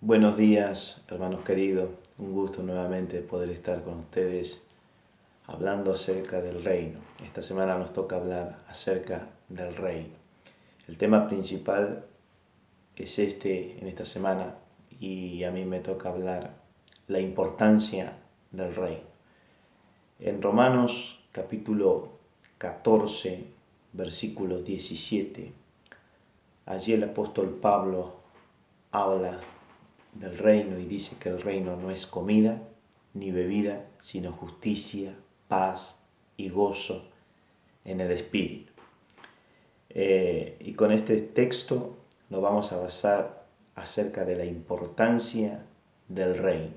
Buenos días, hermanos queridos. Un gusto nuevamente poder estar con ustedes hablando acerca del reino. Esta semana nos toca hablar acerca del reino. El tema principal es en esta semana, y a mí me toca hablar la importancia del reino. En Romanos capítulo 14, versículo 17, allí el apóstol Pablo habla del reino y dice que el reino no es comida ni bebida, sino justicia, paz y gozo en el Espíritu. Y con este texto nos vamos a basar acerca de la importancia del reino.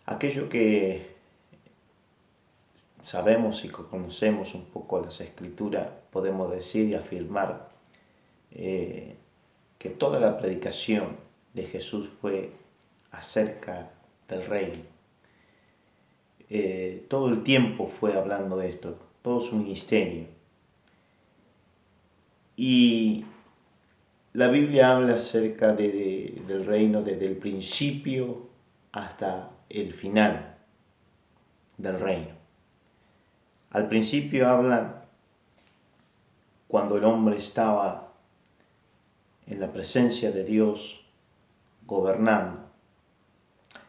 Aquello que sabemos y que conocemos un poco las Escrituras, podemos decir y afirmar que toda la predicación de Jesús fue acerca del reino. Todo el tiempo fue hablando de esto, todo su ministerio. Y la Biblia habla acerca del reino desde el principio hasta el final del reino. Al principio habla cuando el hombre estaba en la presencia de Dios gobernando.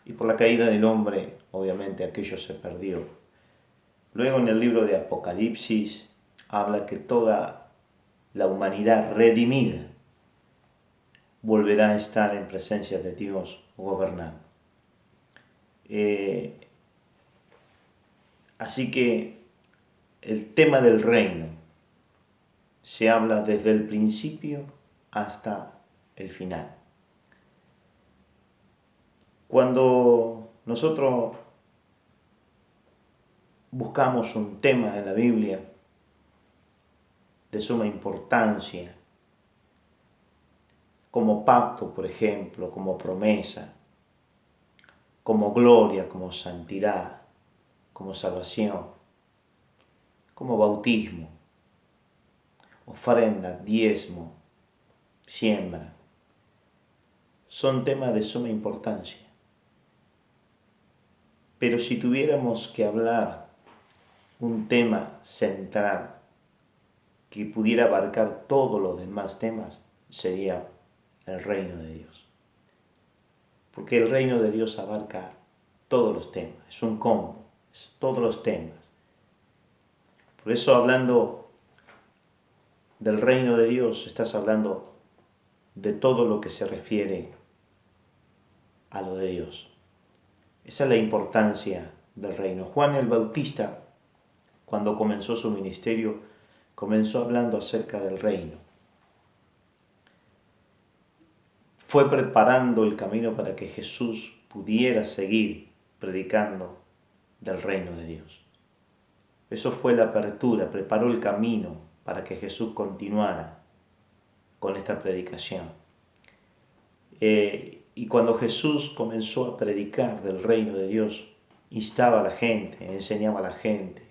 Y por la caída del hombre, obviamente, aquello se perdió. Luego en el libro de Apocalipsis habla que toda la humanidad redimida volverá a estar en presencia de Dios gobernando. Así que el tema del reino se habla desde el principio hasta el final. Cuando nosotros buscamos un tema en la Biblia de suma importancia, como pacto, por ejemplo, como promesa, como gloria, como santidad, como salvación, como bautismo, ofrenda, diezmo, siembra, son temas de suma importancia. Pero si tuviéramos que hablar un tema central que pudiera abarcar todos los demás temas, sería el reino de Dios. Porque el reino de Dios abarca todos los temas, es un combo, es todos los temas. Por eso, hablando del reino de Dios, estás hablando de todo lo que se refiere a lo de Dios. Esa es la importancia del reino. Juan el Bautista, cuando comenzó su ministerio, comenzó hablando acerca del reino. Fue preparando el camino para que Jesús pudiera seguir predicando del reino de Dios. Eso fue la apertura, preparó el camino para que Jesús continuara con esta predicación. Y cuando Jesús comenzó a predicar del reino de Dios, instaba a la gente, enseñaba a la gente,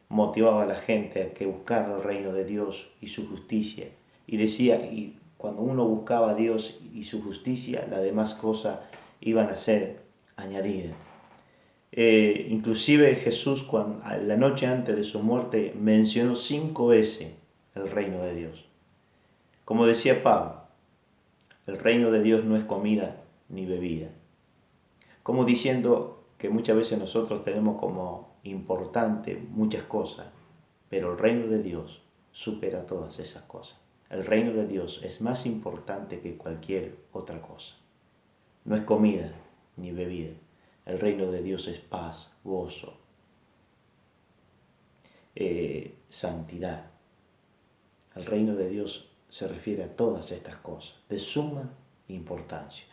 motivaba a la gente a que buscara el reino de Dios y su justicia. Y decía, y cuando uno buscaba a Dios y su justicia, las demás cosas iban a ser añadidas. Inclusive Jesús, la noche antes de su muerte, mencionó 5 veces el reino de Dios. Como decía Pablo, el reino de Dios no es comida ni bebida. Como diciendo que muchas veces nosotros tenemos como importante muchas cosas, pero el reino de Dios supera todas esas cosas. El reino de Dios es más importante que cualquier otra cosa. No es comida ni bebida. El reino de Dios es paz, gozo, santidad. El reino de Dios se refiere a todas estas cosas, de suma importancia.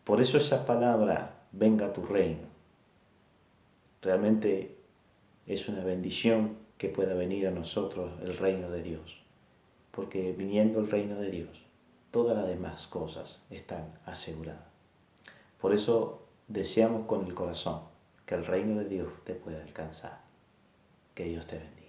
Por eso esa palabra, venga a tu reino, realmente es una bendición que pueda venir a nosotros el reino de Dios. Porque viniendo el reino de Dios, todas las demás cosas están aseguradas. Por eso deseamos con el corazón que el reino de Dios te pueda alcanzar. Que Dios te bendiga.